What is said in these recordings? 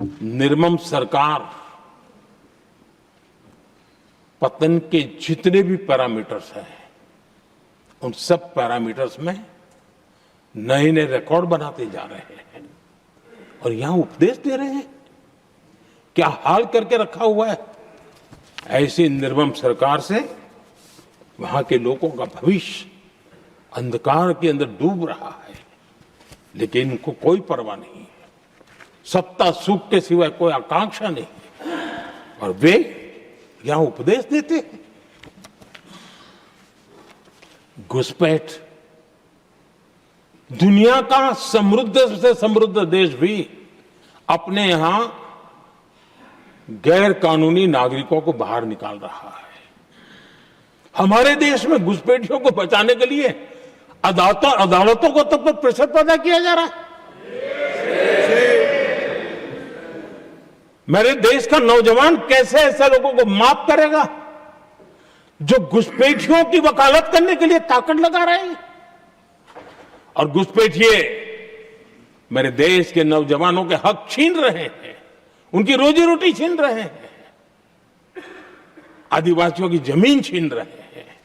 निर्मम सरकार पतन के जितने भी पैरामीटर्स हैं, उन सब पैरामीटर्स में नए नए रिकॉर्ड बनाते जा रहे हैं और यहां उपदेश दे रहे हैं। क्या हाल करके रखा हुआ है। ऐसी निर्मम सरकार से वहां के लोगों का भविष्य अंधकार के अंदर डूब रहा है, लेकिन इनको कोई परवाह नहीं है। सत्ता सुख के सिवाय कोई आकांक्षा नहीं और वे यहां उपदेश देते हैं। घुसपैठ, दुनिया का समृद्ध से समृद्ध देश भी अपने यहां गैर कानूनी नागरिकों को बाहर निकाल रहा है। हमारे देश में घुसपैठियों को बचाने के लिए अदालतों को तब तक प्रेशर पैदा किया जा रहा है। मेरे देश का नौजवान कैसे ऐसे लोगों को माफ करेगा जो घुसपैठियों की वकालत करने के लिए ताकत लगा रहे हैं। और घुसपैठिए मेरे देश के नौजवानों के हक छीन रहे हैं, उनकी रोजी रोटी छीन रहे हैं, आदिवासियों की जमीन छीन रहे हैं,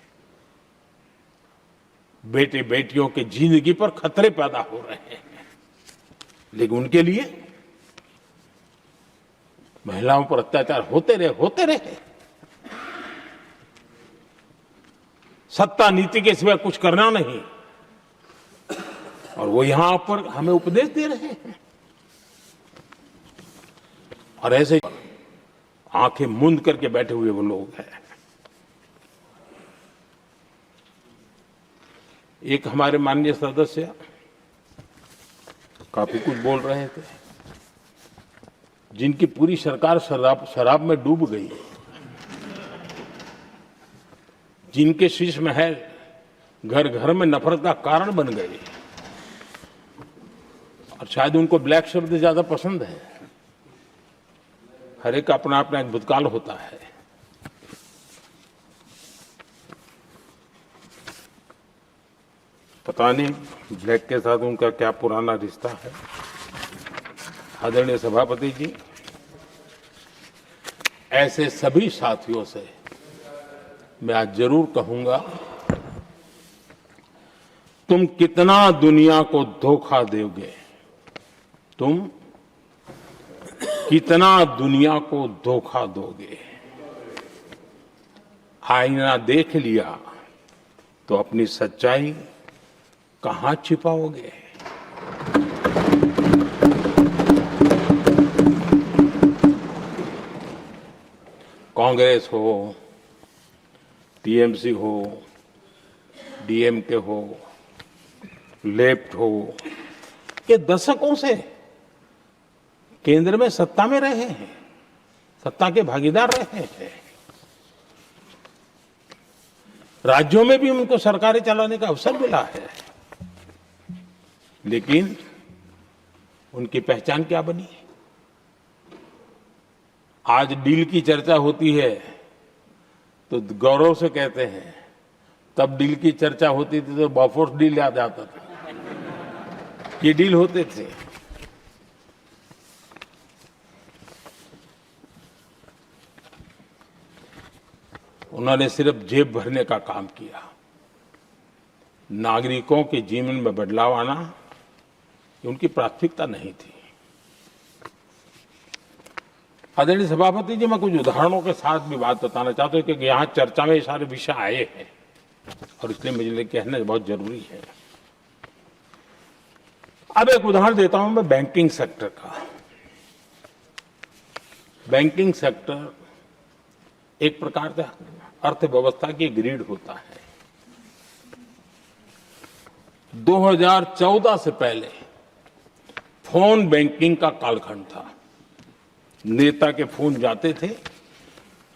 बेटे बेटियों की जिंदगी पर खतरे पैदा हो रहे हैं। लेकिन उनके लिए महिलाओं पर अत्याचार होते रहे। सत्ता नीति के सिवा कुछ करना नहीं और वो यहां पर हमें उपदेश दे रहे हैं। और ऐसे आंखें मूंद करके बैठे हुए वो लोग हैं। एक हमारे माननीय सदस्य काफी कुछ बोल रहे थे, जिनकी पूरी सरकार शराब में डूब गई, जिनके शीश महल घर घर में नफरत का कारण बन गए और शायद उनको ब्लैक शब्द ज्यादा पसंद है। हर एक अपना अपना एक भूतकाल होता है। पता नहीं ब्लैक के साथ उनका क्या पुराना रिश्ता है। आदरणीय सभापति जी, ऐसे सभी साथियों से मैं आज जरूर कहूंगा, तुम कितना दुनिया को धोखा दोगे, तुम कितना दुनिया को धोखा दोगे। आईना देख लिया तो अपनी सच्चाई कहां छिपाओगे। कांग्रेस हो, टीएमसी हो, डीएमके हो, लेफ्ट हो, ये दशकों से केंद्र में सत्ता में रहे हैं, सत्ता के भागीदार रहे हैं। राज्यों में भी उनको सरकारें चलाने का अवसर मिला है, लेकिन उनकी पहचान क्या बनी। आज डील की चर्चा होती है तो गौरव से कहते हैं, तब डील की चर्चा होती थी तो बॉफोर्स डील याद आता था। ये डील होते थे। उन्होंने सिर्फ जेब भरने का काम किया। नागरिकों के जीवन में बदलाव आना उनकी प्राथमिकता नहीं थी। आदरणीय सभापति जी, मैं कुछ उदाहरणों के साथ भी बात बताना चाहता हूं क्योंकि यहाँ चर्चा में ये सारे विषय आए हैं और इसलिए मुझे कहना बहुत जरूरी है। अब एक उदाहरण देता हूं मैं बैंकिंग सेक्टर का। बैंकिंग सेक्टर एक प्रकार से अर्थव्यवस्था की ग्रिड होता है। 2014 से पहले फोन बैंकिंग का कालखंड था। नेता के फोन जाते थे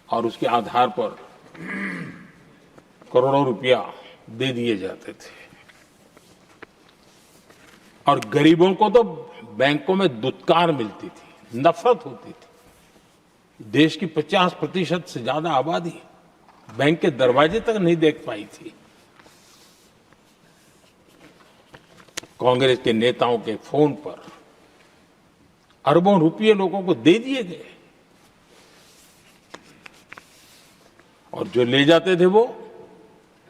और उसके आधार पर करोड़ों रुपया दे दिए जाते थे और गरीबों को तो बैंकों में दुत्कार मिलती थी, नफरत होती थी। देश की 50% से ज्यादा आबादी बैंक के दरवाजे तक नहीं देख पाई थी। कांग्रेस के नेताओं के फोन पर अरबों रुपये लोगों को दे दिए गए और जो ले जाते थे वो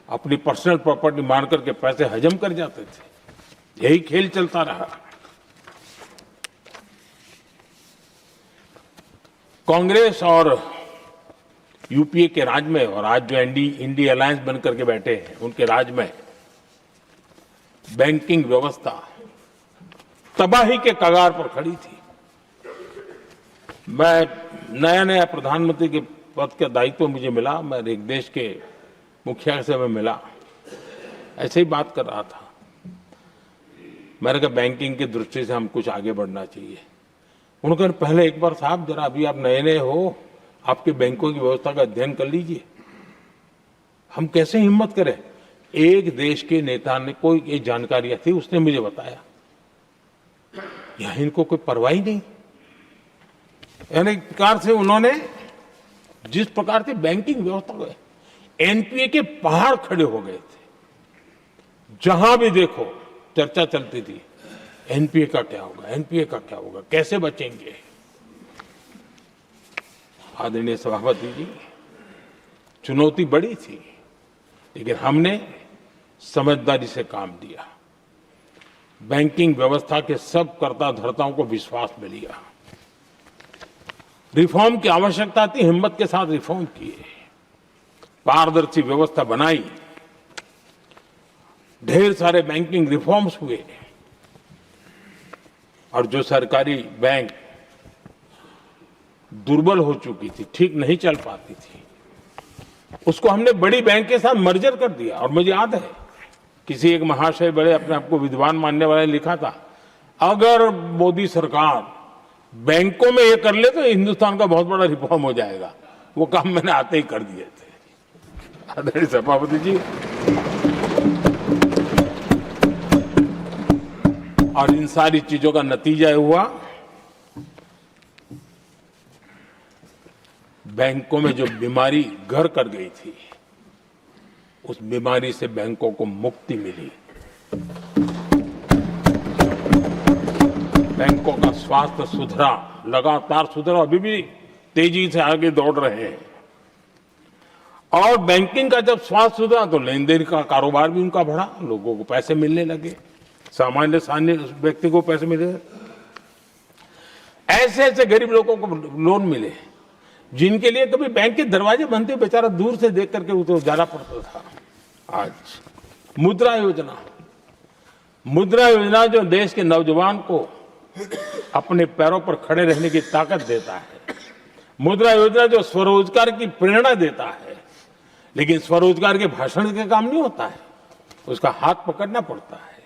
अपनी पर्सनल प्रॉपर्टी मान करके पैसे हजम कर जाते थे। यही खेल चलता रहा। कांग्रेस और यूपीए के राज में और आज जो इंडी अलायंस बनकर के बैठे हैं उनके राज में बैंकिंग व्यवस्था तबाही के कगार पर खड़ी थी। मैं नया प्रधानमंत्री के पद का दायित्व मुझे मिला, मैं एक देश के मुखिया से मैं मिला, ऐसे ही बात कर रहा था। मैंने कहा बैंकिंग की दृष्टि से हम कुछ आगे बढ़ना चाहिए। उन्होंने कहा पहले एक बार साहब जरा अभी आप नए हो, आपके बैंकों की व्यवस्था का अध्ययन कर लीजिए। हम कैसे हिम्मत करें? एक देश के नेता ने कोई एक जानकारियां थी, उसने मुझे बताया यहां इनको कोई परवाह ही नहीं। यानी एक प्रकार से उन्होंने जिस प्रकार से बैंकिंग व्यवस्था को एनपीए के पहाड़ खड़े हो गए थे। जहां भी देखो चर्चा चलती थी एनपीए का क्या होगा, एनपीए का क्या होगा, कैसे बचेंगे। आदरणीय सभापति जी, चुनौती बड़ी थी लेकिन हमने समझदारी से काम लिया। बैंकिंग व्यवस्था के सब कर्ता धर्ताओं को विश्वास में लिया। रिफॉर्म की आवश्यकता थी, हिम्मत के साथ रिफॉर्म किए, पारदर्शी व्यवस्था बनाई, ढेर सारे बैंकिंग रिफॉर्म्स हुए और जो सरकारी बैंक दुर्बल हो चुकी थी, ठीक नहीं चल पाती थी, उसको हमने बड़ी बैंक के साथ मर्जर कर दिया। और मुझे याद है किसी एक महाशय बड़े अपने आप को विद्वान मानने वाले ने लिखा था, अगर मोदी सरकार बैंकों में ये कर ले तो हिंदुस्तान का बहुत बड़ा रिफॉर्म हो जाएगा। वो काम मैंने आते ही कर दिए थे। आदरणीय सभापति जी, और इन सारी चीजों का नतीजा हुआ बैंकों में जो बीमारी घर कर गई थी उस बीमारी से बैंकों को मुक्ति मिली। बैंकों का स्वास्थ्य सुधरा, लगातार सुधरा, अभी भी तेजी से आगे दौड़ रहे हैं। और बैंकिंग का जब स्वास्थ्य सुधरा तो लेन देन का कारोबार भी उनका बढ़ा, लोगों को पैसे मिलने लगे, सामान्य व्यक्ति को पैसे मिले। ऐसे ऐसे गरीब लोगों को लोन मिले जिनके लिए कभी बैंक के दरवाजे बंद थे, बेचारा दूर से देख करके उसे जाना पड़ता था। आज मुद्रा योजना जो देश के नौजवान को अपने पैरों पर खड़े रहने की ताकत देता है, मुद्रा योजना जो स्वरोजगार की प्रेरणा देता है, लेकिन स्वरोजगार के भाषण के काम नहीं होता है, उसका हाथ पकड़ना पड़ता है।